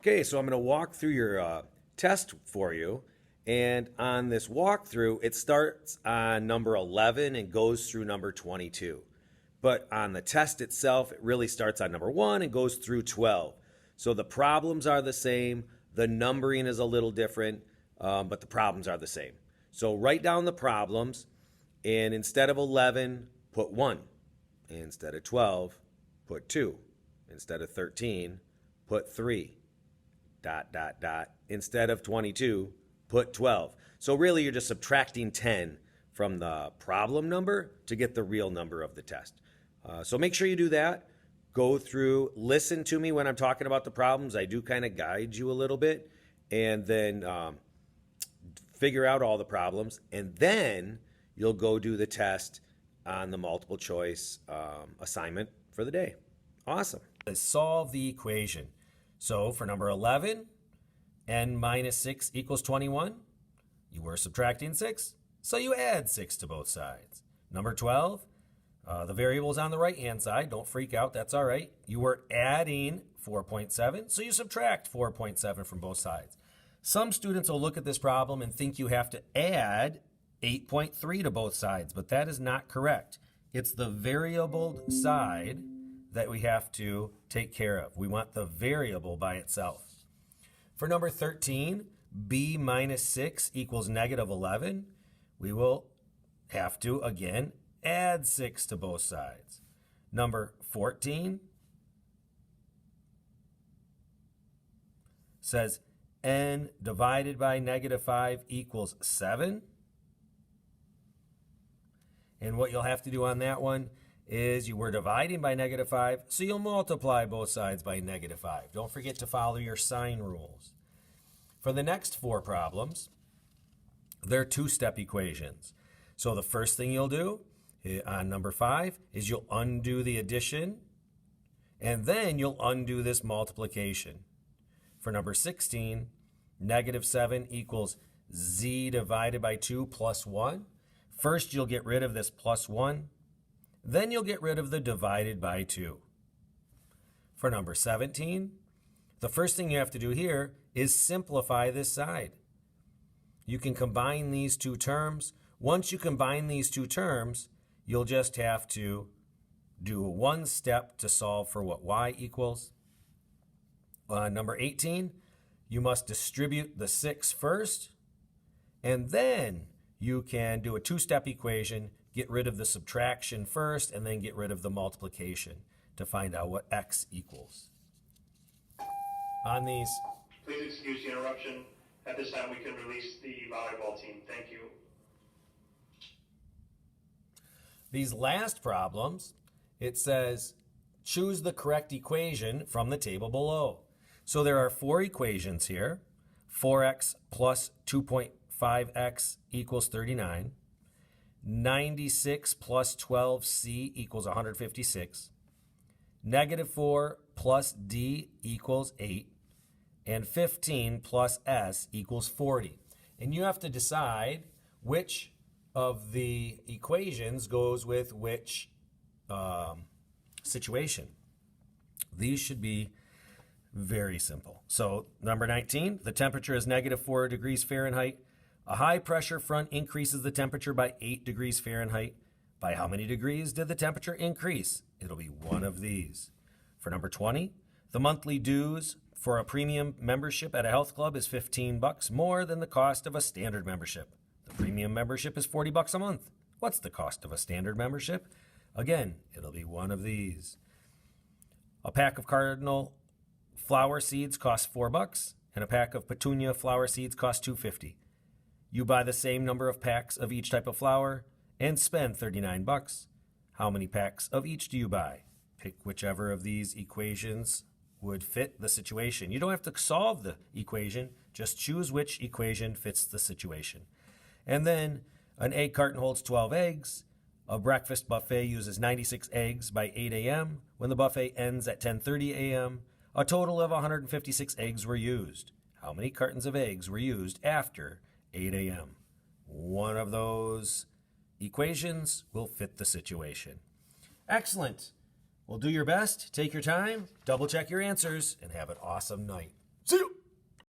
Okay, so I'm going to walk through your test for you. And on this walkthrough, it starts on number 11 and goes through number 22. But on the test itself, it really starts on number 1 and goes through 12. So the problems are the same. The numbering is a little different, but the problems are the same. So write down the problems, and instead of 11, put 1. Instead of 12, put 2. Instead of 13, put 3. ... Instead of 22, put 12. So really you're just subtracting 10 from the problem number to get the real number of the test. So make sure you do that. Go through, listen to me when I'm talking about the problems. I do kind of guide you a little bit, and then figure out all the problems, and then you'll go do the test on the multiple choice assignment for the day. Awesome. Let's solve the equation. So for number 11, n minus 6 equals 21. You were subtracting 6, so you add 6 to both sides. Number 12, the variable's on the right-hand side. Don't freak out, that's all right. You were adding 4.7, so you subtract 4.7 from both sides. Some students will look at this problem and think you have to add 8.3 to both sides, but that is not correct. It's the variable side that we have to take care of. We want the variable by itself. For number 13, b minus 6 equals negative 11. We will have to, again, add 6 to both sides. Number 14 says n divided by negative 5 equals 7. And what you'll have to do on that one is you were dividing by negative 5, so you'll multiply both sides by negative 5. Don't forget to follow your sign rules. For the next 4 problems, they're two-step equations. So the first thing you'll do on number 5 is you'll undo the addition, and then you'll undo this multiplication. For number 16, negative 7 equals z divided by 2 plus 1. First, you'll get rid of this plus 1. Then you'll get rid of the divided by 2. For number 17, the first thing you have to do here is simplify this side. You can combine these two terms. Once you combine these two terms, you'll just have to do one step to solve for what y equals. Number 18, you must distribute the 6 first, and then you can do a two-step equation, get rid of the subtraction first, and then get rid of the multiplication to find out what x equals. On these... Please excuse the interruption. At this time, we can release the volleyball team. Thank you. These last problems, it says, choose the correct equation from the table below. So there are 4 equations here. 4x plus 2.5x equals 39. 96 plus 12c equals 156. Negative 4 plus d equals 8. And 15 plus s equals 40. And you have to decide which of the equations goes with which situation. These should be very simple. So number 19, the temperature is negative 4 degrees Fahrenheit. A high pressure front increases the temperature by 8 degrees Fahrenheit. By how many degrees did the temperature increase? It'll be one of these. For number 20, the monthly dues for a premium membership at a health club is $15 more than the cost of a standard membership. The premium membership is $40 a month. What's the cost of a standard membership? Again, it'll be one of these. A pack of cardinal flower seeds costs $4, and a pack of petunia flower seeds costs $2.50. You buy the same number of packs of each type of flower and spend $39. How many packs of each do you buy? Pick whichever of these equations would fit the situation. You don't have to solve the equation, just choose which equation fits the situation. And then an egg carton holds 12 eggs. A breakfast buffet uses 96 eggs by 8 a.m. When the buffet ends at 10:30 a.m., a total of 156 eggs were used. How many cartons of eggs were used after 8 a.m.? One of those equations will fit the situation. Excellent. Well, do your best, take your time, double check your answers, and have an awesome night. See you.